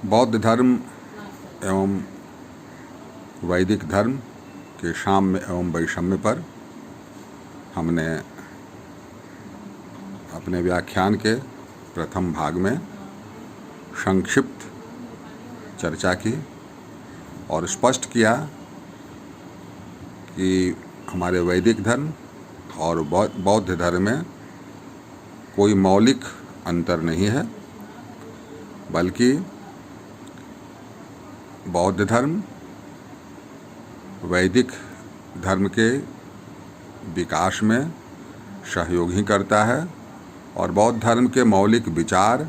बौद्ध धर्म एवं वैदिक धर्म के साम्य एवं वैषम्य पर हमने अपने व्याख्यान के प्रथम भाग में संक्षिप्त चर्चा की और स्पष्ट किया कि हमारे वैदिक धर्म और बौद्ध धर्म में कोई मौलिक अंतर नहीं है, बल्कि बौद्ध धर्म वैदिक धर्म के विकास में सहयोग ही करता है और बौद्ध धर्म के मौलिक विचार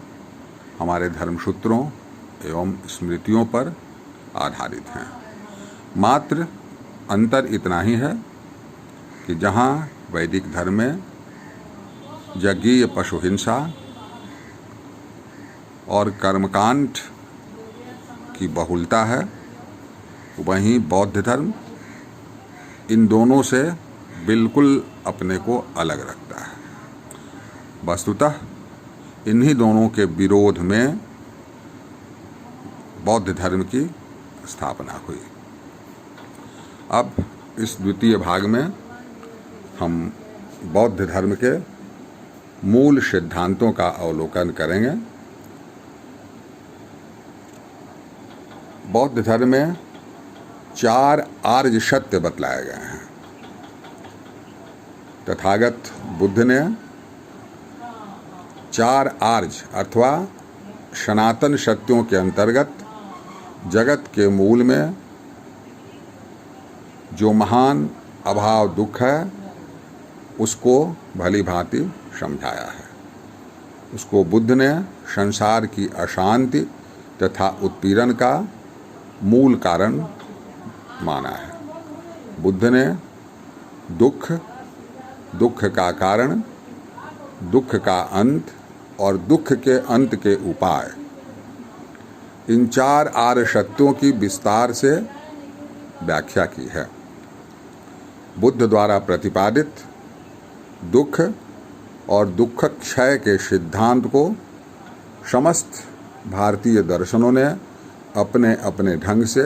हमारे धर्मसूत्रों एवं स्मृतियों पर आधारित हैं। मात्र अंतर इतना ही है कि जहाँ वैदिक धर्म में यज्ञीय पशु हिंसा और कर्मकांड की बहुलता है, वहीं बौद्ध धर्म इन दोनों से बिल्कुल अपने को अलग रखता है। वस्तुतः इन्हीं दोनों के विरोध में बौद्ध धर्म की स्थापना हुई। अब इस द्वितीय भाग में हम बौद्ध धर्म के मूल सिद्धांतों का अवलोकन करेंगे। बौद्ध धर्म में 4 आर्य सत्य बतलाए गए हैं। तथागत बुद्ध ने 4 आर्य अथवा सनातन सत्यों के अंतर्गत जगत के मूल में जो महान अभाव दुख है उसको भली भांति समझाया है। उसको बुद्ध ने संसार की अशांति तथा उत्पीड़न का मूल कारण माना है। बुद्ध ने दुख, दुख का कारण, दुख का अंत और दुख के अंत के उपाय, इन 4 आर्य सत्यों की विस्तार से व्याख्या की है। बुद्ध द्वारा प्रतिपादित दुख और दुख क्षय के सिद्धांत को समस्त भारतीय दर्शनों ने अपने अपने ढंग से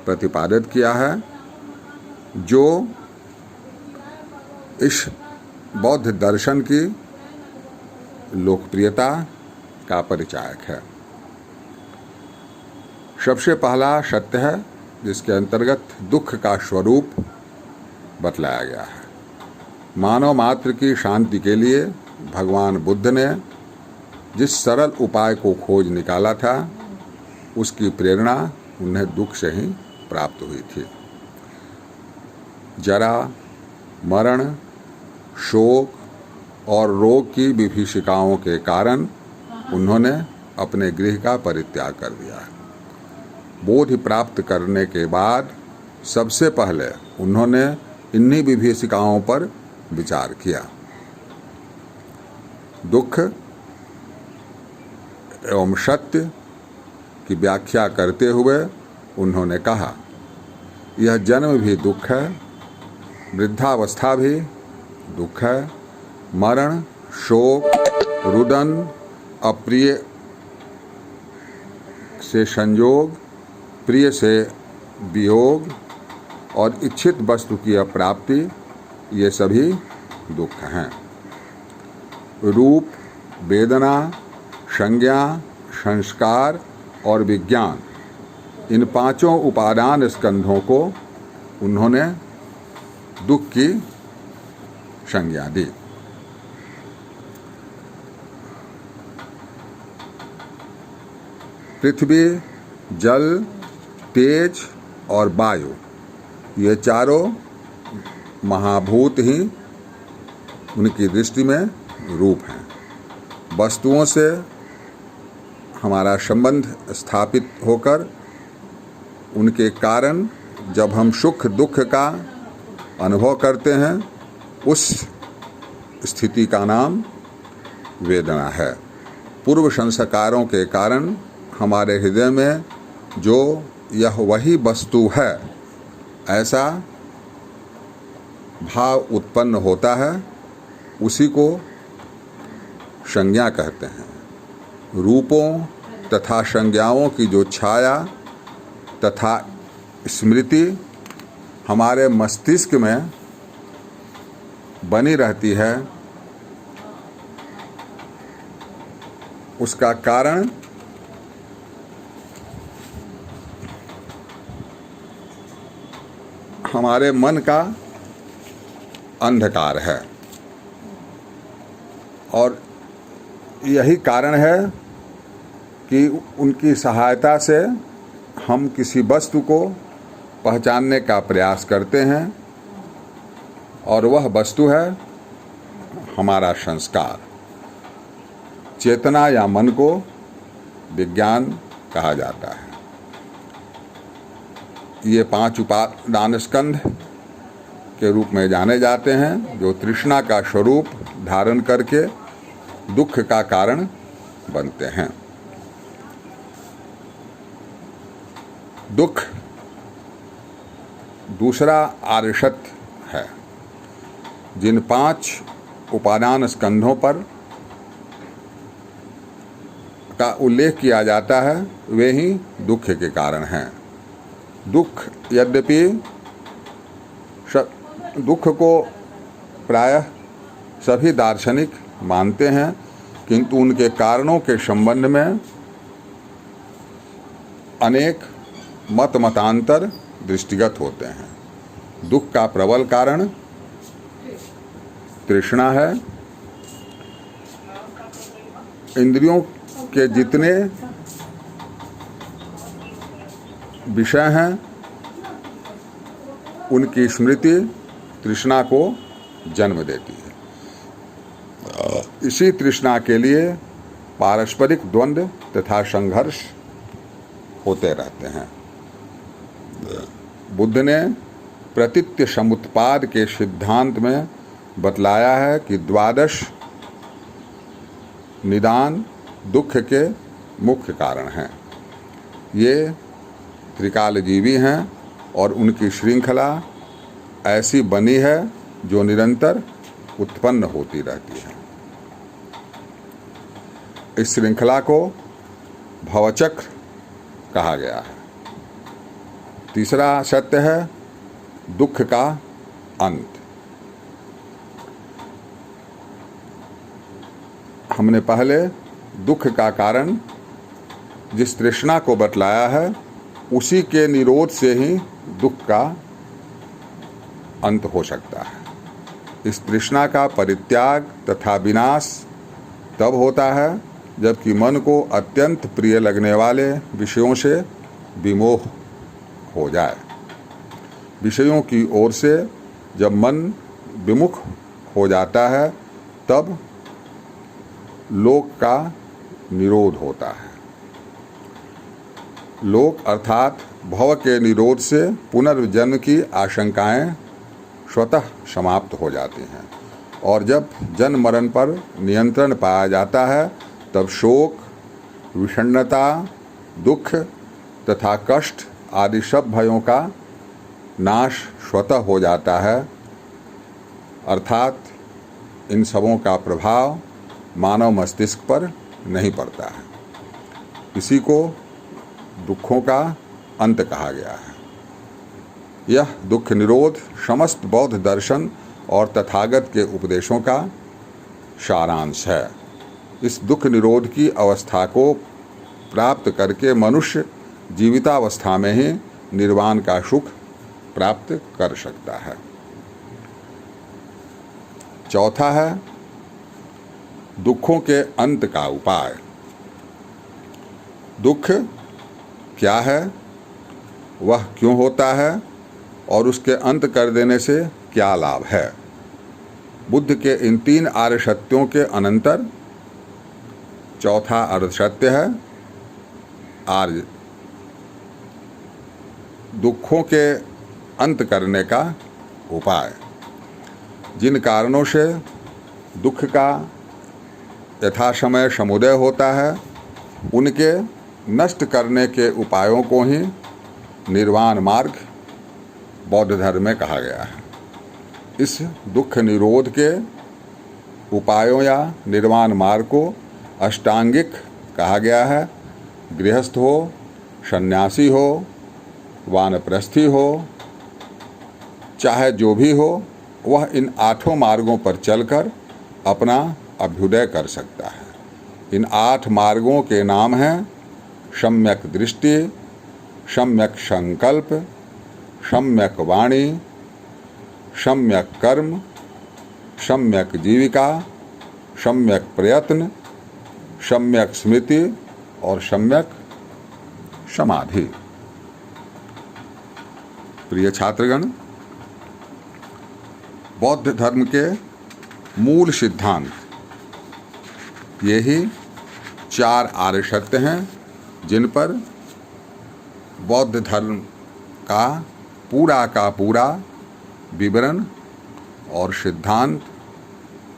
प्रतिपादित किया है, जो इस बौद्ध दर्शन की लोकप्रियता का परिचायक है। सबसे पहला सत्य है जिसके अंतर्गत दुख का स्वरूप बतलाया गया है। मानव मात्र की शांति के लिए भगवान बुद्ध ने जिस सरल उपाय को खोज निकाला था, उसकी प्रेरणा उन्हें दुख से ही प्राप्त हुई थी। जरा, मरण, शोक और रोग की विभीषिकाओं के कारण उन्होंने अपने गृह का परित्याग कर दिया। बोधि प्राप्त करने के बाद सबसे पहले उन्होंने इन्हीं विभीषिकाओं पर विचार किया। दुख एवं सत्य की व्याख्या करते हुए उन्होंने कहा, यह जन्म भी दुख है, वृद्धावस्था भी दुख है, मरण, शोक, रुदन, अप्रिय से संयोग, प्रिय से वियोग और इच्छित वस्तु की अप्राप्ति, ये सभी दुख हैं। रूप, वेदना, संज्ञा, संस्कार और विज्ञान, इन 5 उपादान स्कंधों को उन्होंने दुख की संज्ञा दी। पृथ्वी, जल, तेज और वायु, ये चारों महाभूत ही उनकी दृष्टि में रूप हैं। वस्तुओं से हमारा संबंध स्थापित होकर उनके कारण जब हम सुख दुख का अनुभव करते हैं, उस स्थिति का नाम वेदना है। पूर्व संस्कारों के कारण हमारे हृदय में जो यह वही वस्तु है ऐसा भाव उत्पन्न होता है, उसी को संज्ञा कहते हैं। रूपों, तथा संज्ञाओं की जो छाया तथा स्मृति हमारे मस्तिष्क में बनी रहती है, उसका कारण हमारे मन का अंधकार है। और यही कारण है कि उनकी सहायता से हम किसी वस्तु को पहचानने का प्रयास करते हैं और वह वस्तु है हमारा संस्कार। चेतना या मन को विज्ञान कहा जाता है। ये 5 उपादान स्कंध के रूप में जाने जाते हैं, जो तृष्णा का स्वरूप धारण करके दुख का कारण बनते हैं। दुख दूसरा आर्य सत्य है। जिन 5 उपादान स्कंधों पर का उल्लेख किया जाता है वे ही दुख के कारण हैं। दुख यद्यपि दुख को प्रायः सभी दार्शनिक मानते हैं, किंतु उनके कारणों के संबंध में अनेक मतांतर दृष्टिगत होते हैं। दुख का प्रबल कारण तृष्णा है। इंद्रियों के जितने विषय हैं उनकी स्मृति तृष्णा को जन्म देती है। इसी तृष्णा के लिए पारस्परिक द्वंद्व तथा संघर्ष होते रहते हैं। बुद्ध ने प्रतीत्य समुत्पाद के सिद्धांत में बतलाया है कि 12 निदान दुख के मुख्य कारण हैं। ये त्रिकालजीवी हैं और उनकी श्रृंखला ऐसी बनी है जो निरंतर उत्पन्न होती रहती है। इस श्रृंखला को भवचक्र कहा गया है। तीसरा सत्य है दुख का अंत। हमने पहले दुख का कारण जिस तृष्णा को बतलाया है, उसी के निरोध से ही दुख का अंत हो सकता है। इस तृष्णा का परित्याग तथा विनाश तब होता है जबकि मन को अत्यंत प्रिय लगने वाले विषयों से विमोह हो जाए। विषयों की ओर से जब मन विमुख हो जाता है तब लोक का निरोध होता है। लोक अर्थात भव के निरोध से पुनर्जन्म की आशंकाएं स्वतः समाप्त हो जाती हैं और जब जन्म मरण पर नियंत्रण पाया जाता है तब शोक, विषण्णता, दुख तथा कष्ट आदि सब भयों का नाश स्वतः हो जाता है। अर्थात इन सबों का प्रभाव मानव मस्तिष्क पर नहीं पड़ता है। इसी को दुखों का अंत कहा गया है। यह दुख निरोध समस्त बौद्ध दर्शन और तथागत के उपदेशों का सारांश है। इस दुख निरोध की अवस्था को प्राप्त करके मनुष्य जीवितावस्था में ही निर्वाण का सुख प्राप्त कर सकता है। चौथा है दुखों के अंत का उपाय। दुख क्या है, वह क्यों होता है और उसके अंत कर देने से क्या लाभ है। बुद्ध के इन 3 आर्य सत्यों के अनंतर चौथा अर्ध सत्य है आर्य दुखों के अंत करने का उपाय। जिन कारणों से दुख का यथासमय समुदय होता है उनके नष्ट करने के उपायों को ही निर्वाण मार्ग बौद्ध धर्म में कहा गया है। इस दुख निरोध के उपायों या निर्वाण मार्ग को अष्टांगिक कहा गया है गृहस्थ हो, सन्यासी हो, वानप्रस्थी हो, चाहे जो भी हो, वह इन 8 मार्गों पर चलकर अपना अभ्युदय कर सकता है। इन 8 मार्गों के नाम हैं सम्यक दृष्टि, सम्यक संकल्प, सम्यक वाणी, सम्यक कर्म, सम्यक जीविका, सम्यक प्रयत्न, सम्यक स्मृति और सम्यक समाधि। प्रिय छात्रगण, बौद्ध धर्म के मूल सिद्धांत यही 4 आर्य सत्य हैं जिन पर बौद्ध धर्म का पूरा विवरण और सिद्धांत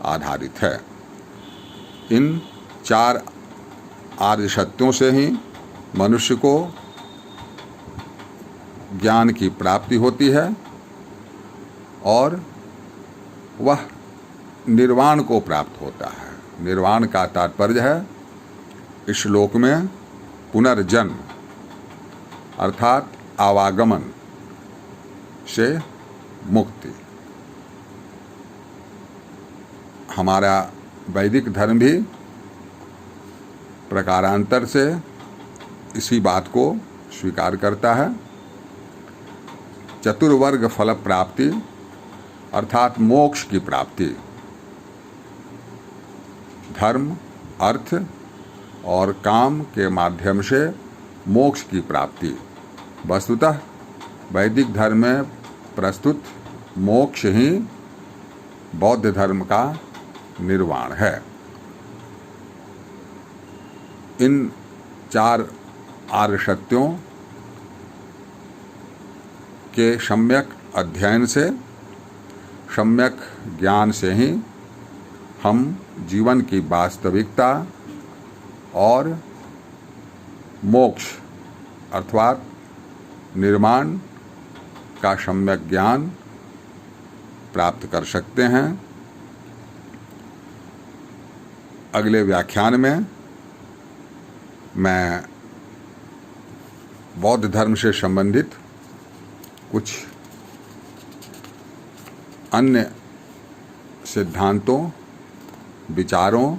आधारित है। इन 4 आर्य सत्यों से ही मनुष्य को ज्ञान की प्राप्ति होती है और वह निर्वाण को प्राप्त होता है। निर्वाण का तात्पर्य है इस श्लोक में पुनर्जन्म अर्थात आवागमन से मुक्ति। हमारा वैदिक धर्म भी प्रकारांतर से इसी बात को स्वीकार करता है। चतुर्वर्ग फल प्राप्ति अर्थात मोक्ष की प्राप्ति, धर्म, अर्थ और काम के माध्यम से मोक्ष की प्राप्ति। वस्तुतः वैदिक धर्म में प्रस्तुत मोक्ष ही बौद्ध धर्म का निर्वाण है। इन 4 आर्य सत्यों के सम्यक अध्ययन से, सम्यक ज्ञान से ही हम जीवन की वास्तविकता और मोक्ष अर्थात निर्माण का सम्यक ज्ञान प्राप्त कर सकते हैं। अगले व्याख्यान में मैं बौद्ध धर्म से संबंधित कुछ अन्य सिद्धांतों, विचारों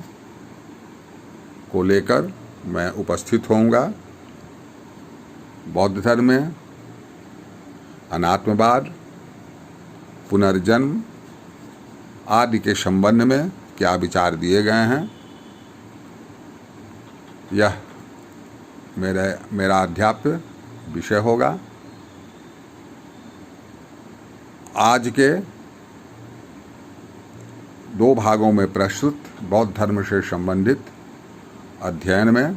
को लेकर मैं उपस्थित होऊंगा। बौद्ध धर्म में अनात्मवाद, पुनर्जन्म आदि के संबंध में क्या विचार दिए गए हैं, यह मेरा अध्याप्य विषय होगा। आज के 2 भागों में प्रस्तुत बौद्ध धर्म से संबंधित अध्ययन में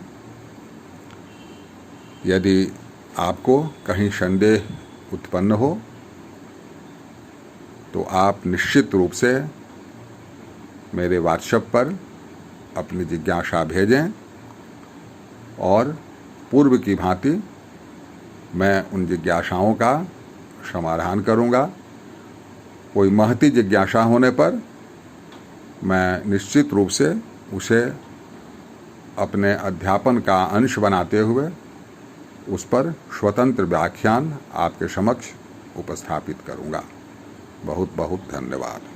यदि आपको कहीं संदेह उत्पन्न हो तो आप निश्चित रूप से मेरे व्हाट्सएप पर अपनी जिज्ञासा भेजें और पूर्व की भांति मैं उन जिज्ञासाओं का समाधान करूंगा। कोई महती जिज्ञासा होने पर मैं निश्चित रूप से उसे अपने अध्यापन का अंश बनाते हुए उस पर स्वतंत्र व्याख्यान आपके समक्ष उपस्थापित करूंगा। बहुत बहुत धन्यवाद।